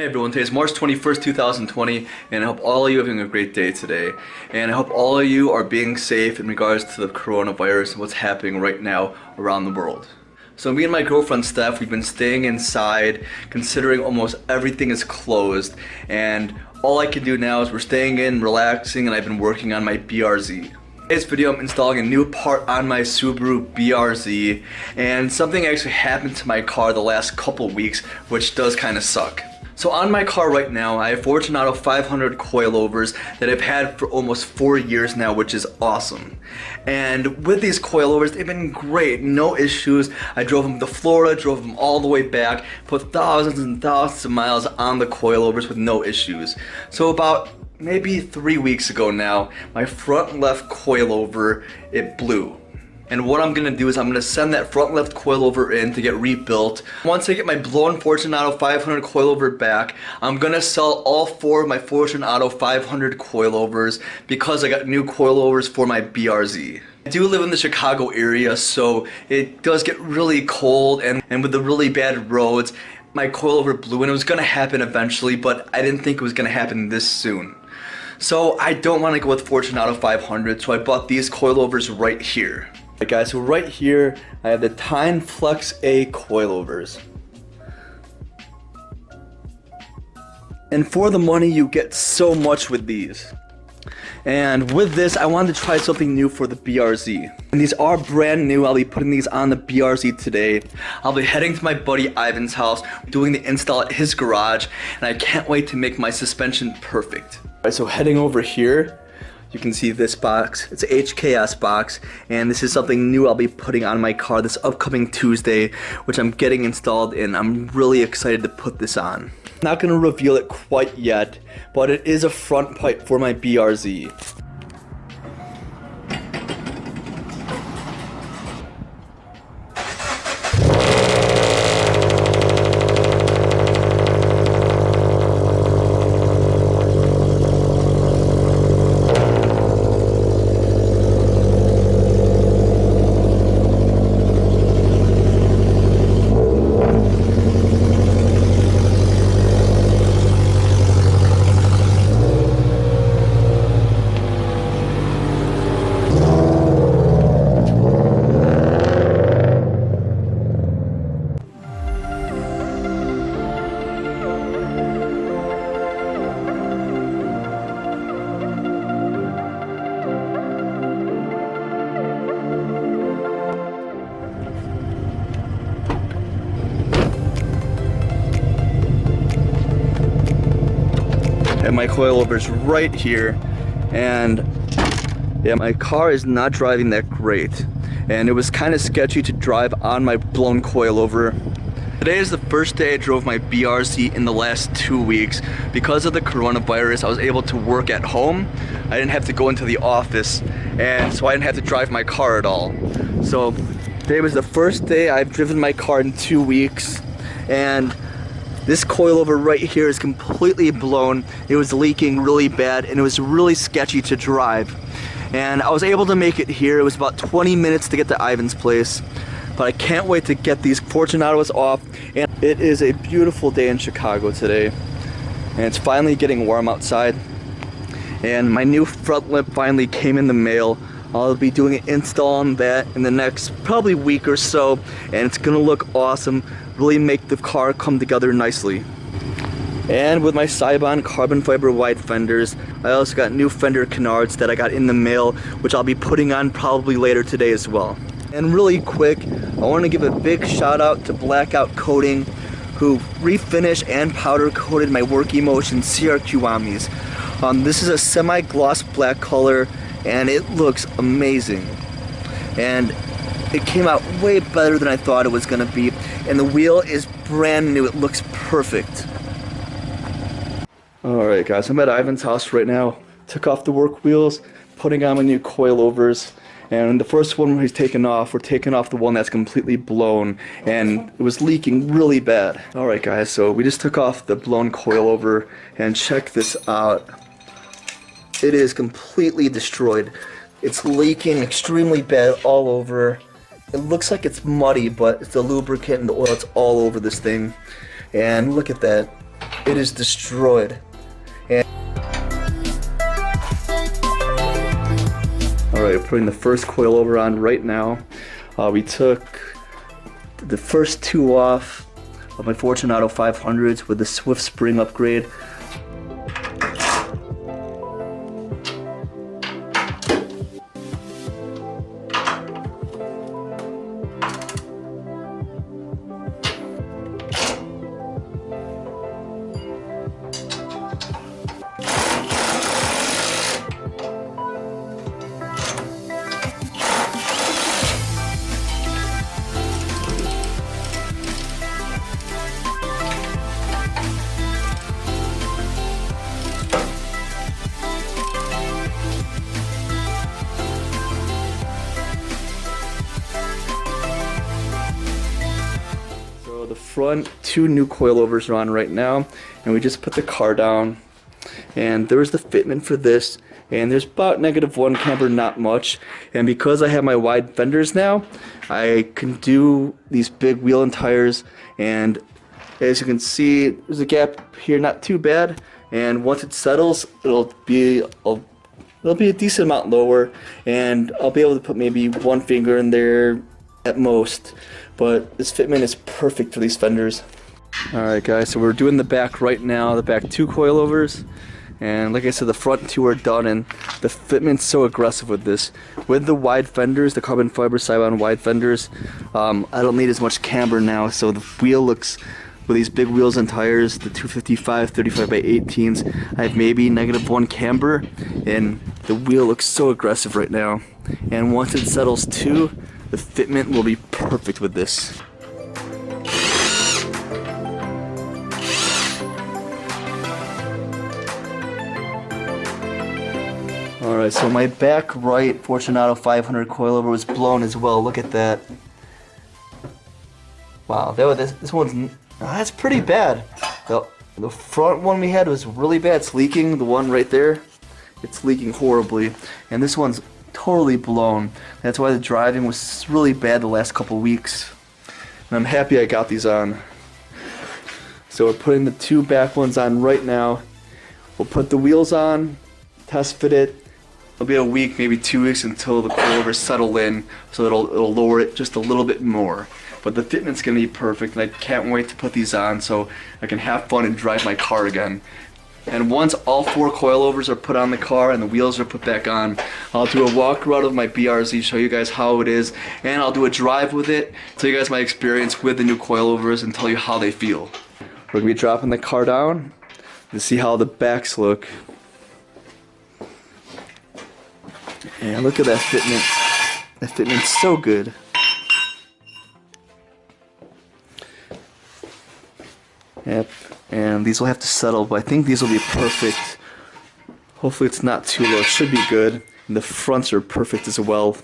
Hey everyone, today is March 21st, 2020, and I hope all of you are having a great day today. And I hope all of you are being safe in regards to the coronavirus and what's happening right now around the world. So me and my girlfriend Steph, we've been staying inside considering almost everything is closed, and all I can do now is we're staying in, relaxing, and I've been working on my BRZ. In today's video, I'm installing a new part on my Subaru BRZ, and something actually happened to my car the last couple weeks, which does kind of suck. So on my car right now, I have Fortune Auto 500 coilovers that I've had for almost 4 years now, which is awesome. And with these coilovers, they've been great, no issues. I drove them to Florida, drove them all the way back, put thousands and thousands of miles on the coilovers with no issues. So about maybe 3 weeks ago now, my front left coilover, it blew. And what I'm gonna do is I'm gonna send that front left coilover in to get rebuilt. Once I get my blown Fortune Auto 500 coilover back, I'm gonna sell all 4 of my Fortune Auto 500 coilovers because I got new coilovers for my BRZ. I do live in the Chicago area, so it does get really cold, and with the really bad roads, my coilover blew, and it was gonna happen eventually, but I didn't think it was gonna happen this soon. So I don't wanna go with Fortune Auto 500, so I bought these coilovers right here. Alright guys, so right here I have the Tein Flex A coilovers. And for the money you get so much with these. And with this I wanted to try something new for the BRZ. And these are brand new. I'll be putting these on the BRZ today. I'll be heading to my buddy Ivan's house, doing the install at his garage, and I can't wait to make my suspension perfect. Alright, so heading over here, you can see this box. It's a HKS box, and this is something new I'll be putting on my car this upcoming Tuesday, which I'm getting installed, and I'm really excited to put this on. I'm not gonna reveal it quite yet, but it is a front pipe for my BRZ. And my coilover's right here, and yeah, my car is not driving that great, and it was kind of sketchy to drive on my blown coilover. Today is the first day I drove my BRZ in the last 2 weeks. Because of the coronavirus, I was able to work at home. I didn't have to go into the office, and so I didn't have to drive my car at all. So today was the first day I've driven my car in 2 weeks, and this coilover right here is completely blown. It was leaking really bad, and it was really sketchy to drive. And I was able to make it here. It was about 20 minutes to get to Ivan's place. But I can't wait to get these Fortune Autos off. And it is a beautiful day in Chicago today. And it's finally getting warm outside. And my new front lip finally came in the mail. I'll be doing an install on that in the next probably week or so, and it's gonna look awesome, really make the car come together nicely. And with my Cybon carbon fiber wide fenders, I also got new fender canards that I got in the mail, which I'll be putting on probably later today as well. And really quick, I want to give a big shout out to Blackout Coating, who refinished and powder coated my Work Emotion CRQ Omnis. This is a semi-gloss black color, and it looks amazing, and it came out way better than I thought it was gonna be, and the wheel is brand new. It looks perfect. Alright guys, I'm at Ivan's house right now. Took off the work wheels, putting on my new coilovers, and the first one we're taking off the one that's completely blown, and it was leaking really bad. Alright guys, so we just took off the blown coilover, and check this out. It is completely destroyed. It's leaking extremely bad all over. It looks like it's muddy, but it's the lubricant and the oil, it's all over this thing. And look at that. it is destroyed. And alright, putting the first coilover on right now. We took the first two off of my Fortune Auto 500s with the Swift spring upgrade. The front two new coilovers are on right now, and we just put the car down, and there's the fitment for this, and there's about -1 camber, not much. And because I have my wide fenders now, I can do these big wheel and tires, and as you can see, there's a gap here, not too bad, and once it settles, it'll be a decent amount lower, and I'll be able to put maybe one finger in there at most. But this fitment is perfect for these fenders. Alright guys, so we're doing the back right now, the back two coilovers. And like I said, the front two are done, and the fitment's so aggressive with this. With the wide fenders, the carbon fiber Cybon wide fenders, I don't need as much camber now, so the wheel looks, with these big wheels and tires, the 255 35x18s, I have maybe -1 camber, and the wheel looks so aggressive right now. And once it settles too, the fitment will be perfect with this. Alright, so my back right Fortune Auto 500 coilover was blown as well. Look at that. Wow, this one's, that's pretty bad. The front one we had was really bad. It's leaking. The one right there, it's leaking horribly. And this one's totally blown. That's why the driving was really bad the last couple weeks. And I'm happy I got these on. So we're putting the two back ones on right now. We'll put the wheels on, test fit it. It'll be a week, maybe 2 weeks until the coilovers settle in, so it'll lower it just a little bit more. But the fitment's gonna be perfect, and I can't wait to put these on so I can have fun and drive my car again. And once all 4 coilovers are put on the car and the wheels are put back on, I'll do a walk around of my BRZ, show you guys how it is, and I'll do a drive with it, tell you guys my experience with the new coilovers and tell you how they feel. We're gonna be dropping the car down to see how the backs look. And look at that fitment. That fitment's so good. Yep, and these will have to settle, but I think these will be perfect. Hopefully it's not too low, it should be good. And the fronts are perfect as well.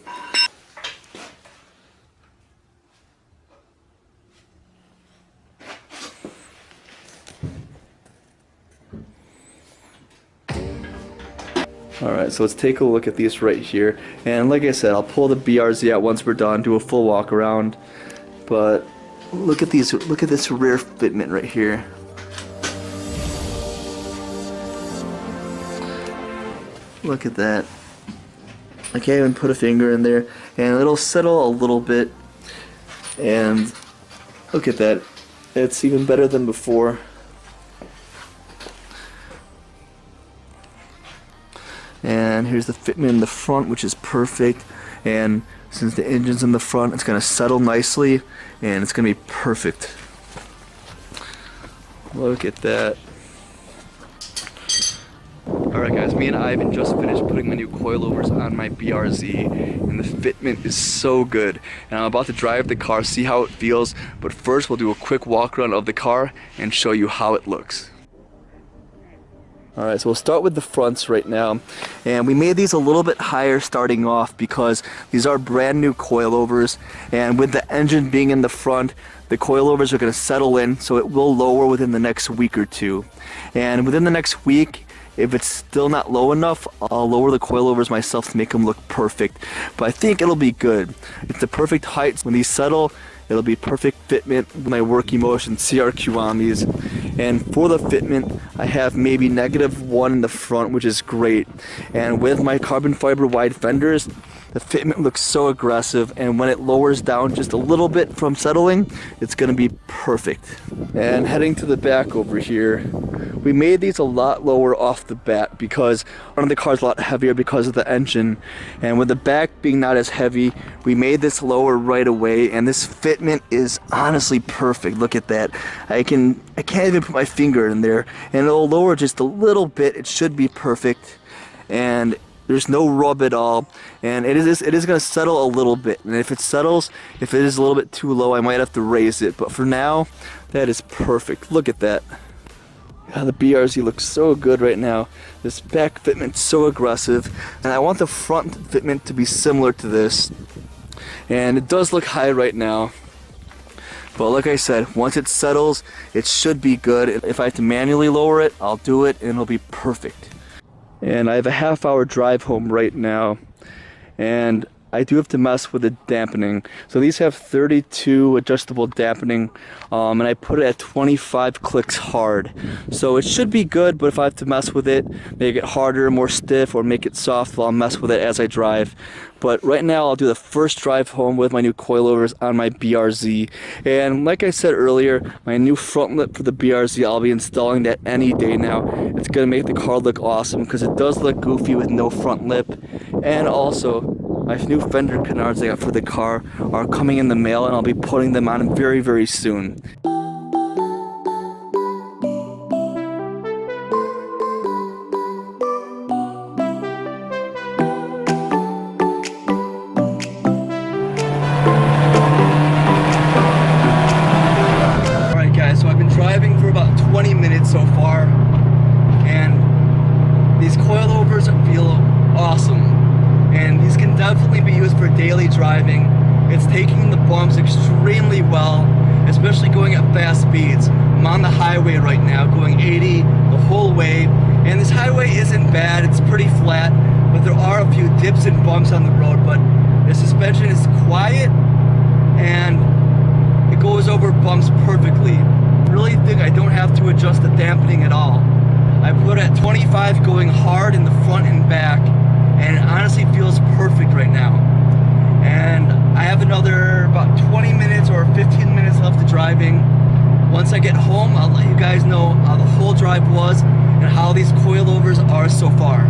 Alright, so let's take a look at these right here. And like I said, I'll pull the BRZ out once we're done, do a full walk around. But look at these, look at this rear fitment right here. Look at that. I can't even put a finger in there, and it'll settle a little bit. And look at that. It's even better than before. And here's the fitment in the front, which is perfect. And since the engine's in the front, it's going to settle nicely, and it's going to be perfect. Look at that. Alright guys, me and Ivan just finished putting the new coilovers on my BRZ, and the fitment is so good. And I'm about to drive the car, see how it feels, but first we'll do a quick walk around of the car and show you how it looks. Alright, so we'll start with the fronts right now, and we made these a little bit higher starting off because these are brand new coilovers, and with the engine being in the front, the coilovers are going to settle in, so it will lower within the next week or two. And within the next week, if it's still not low enough, I'll lower the coilovers myself to make them look perfect. But I think it'll be good. It's the perfect height. When these settle, it'll be perfect fitment with my working motion CRQ on these. And for the fitment, I have maybe -1 in the front, which is great. And with my carbon fiber wide fenders, the fitment looks so aggressive, and when it lowers down just a little bit from settling, it's gonna be perfect. And heading to the back over here, we made these a lot lower off the bat because one of the cars a lot heavier because of the engine. And with the back being not as heavy, we made this lower right away, and this fitment is honestly perfect. Look at that. I can't even put my finger in there, and it'll lower just a little bit. It should be perfect. And there's no rub at all, and it is going to settle a little bit. And if it settles, if it is a little bit too low, I might have to raise it. But for now, that is perfect. Look at that. The BRZ looks so good right now. This back fitment's so aggressive, and I want the front fitment to be similar to this. And it does look high right now. But like I said, once it settles, it should be good. If I have to manually lower it, I'll do it, and it'll be perfect. And I have a half-hour drive home right now, and I do have to mess with the dampening. So these have 32 adjustable dampening, and I put it at 25 clicks hard. So it should be good, but if I have to mess with it, make it harder, more stiff, or make it soft, well, I'll mess with it as I drive. But right now, I'll do the first drive home with my new coilovers on my BRZ. And like I said earlier, my new front lip for the BRZ, I'll be installing that any day now. It's going to make the car look awesome because it does look goofy with no front lip. And also, my new fender canards I got for the car are coming in the mail, and I'll be putting them on very, very soon. So I've been driving for about 20 minutes so far, and these coilovers feel awesome, and these can definitely be used for daily driving. It's taking the bumps extremely well, especially going at fast speeds. I'm on the highway right now going 80 the whole way, and this highway isn't bad, it's pretty flat, but there are a few dips and bumps on the road. But the suspension is quiet and it goes over bumps perfectly. I really think I don't have to adjust the dampening at all. I put it at 25 going hard in the front and back, and it honestly feels perfect right now. And I have another about 20 minutes or 15 minutes left of driving. Once I get home, I'll let you guys know how the whole drive was and how these coilovers are so far.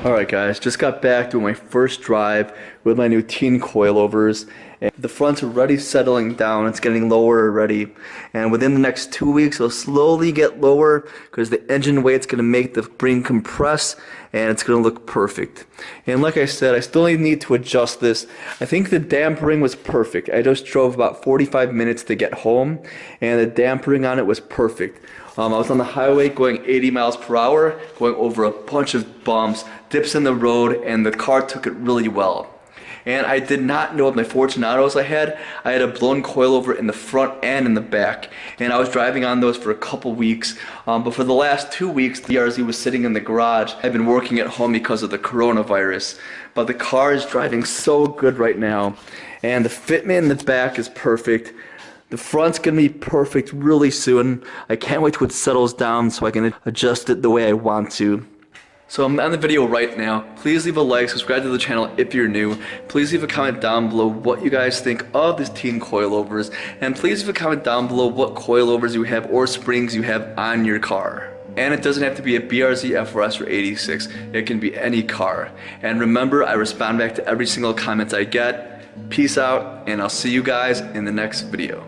Alright guys, just got back to my first drive with my new Tein coilovers. And the front's already settling down, it's getting lower already. And within the next 2 weeks, it'll slowly get lower because the engine weight's going to make the spring compress, and it's going to look perfect. And like I said, I still need to adjust this. I think the dampering was perfect. I just drove about 45 minutes to get home, and the dampering on it was perfect. I was on the highway going 80 miles per hour, going over a bunch of bumps, dips in the road, and the car took it really well. And I did not know with my Fortune Autos I had a blown coilover in the front and in the back. And I was driving on those for a couple weeks. But for the last 2 weeks, the BRZ was sitting in the garage. I've been working at home because of the coronavirus. But the car is driving so good right now. And the fitment in the back is perfect. The front's going to be perfect really soon. I can't wait till it settles down so I can adjust it the way I want to. So I'm on the video right now. Please leave a like, subscribe to the channel if you're new. Please leave a comment down below what you guys think of this Tein coilovers. And please leave a comment down below what coilovers you have or springs you have on your car. And it doesn't have to be a BRZ, FRS, or 86. It can be any car. And remember, I respond back to every single comment I get. Peace out, and I'll see you guys in the next video.